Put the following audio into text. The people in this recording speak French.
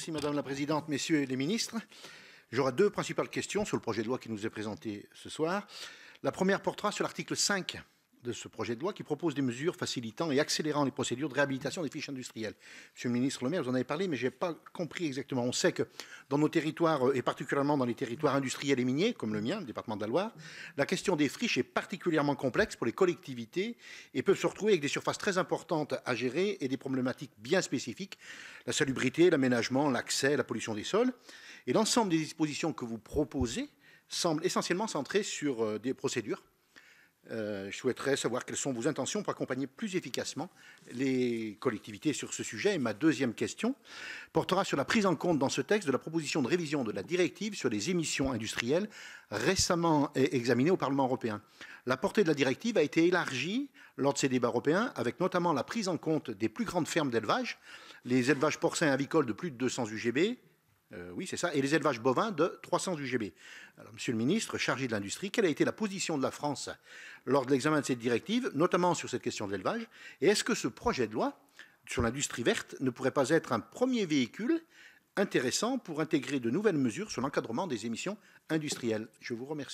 Merci Madame la Présidente, Messieurs les ministres. J'aurai deux principales questions sur le projet de loi qui nous est présenté ce soir. La première portera sur l'article 5 de ce projet de loi qui propose des mesures facilitant et accélérant les procédures de réhabilitation des friches industrielles. Monsieur le ministre Le Maire, vous en avez parlé, mais je n'ai pas compris exactement. On sait que dans nos territoires, et particulièrement dans les territoires industriels et miniers, comme le mien, le département de la Loire, la question des friches est particulièrement complexe pour les collectivités et peuvent se retrouver avec des surfaces très importantes à gérer et des problématiques bien spécifiques, la salubrité, l'aménagement, l'accès, la pollution des sols. Et l'ensemble des dispositions que vous proposez semblent essentiellement centrées sur des procédures. Je souhaiterais savoir quelles sont vos intentions pour accompagner plus efficacement les collectivités sur ce sujet. Et ma deuxième question portera sur la prise en compte dans ce texte de la proposition de révision de la directive sur les émissions industrielles récemment examinée au Parlement européen. La portée de la directive a été élargie lors de ces débats européens, avec notamment la prise en compte des plus grandes fermes d'élevage, les élevages porcins et avicoles de plus de 200 UGB, oui, c'est ça, et les élevages bovins de 300 UGB. Alors, Monsieur le ministre chargé de l'industrie, quelle a été la position de la France lors de l'examen de cette directive, notamment sur cette question de l'élevage? Et est-ce que ce projet de loi sur l'industrie verte ne pourrait pas être un premier véhicule intéressant pour intégrer de nouvelles mesures sur l'encadrement des émissions industrielles? Je vous remercie.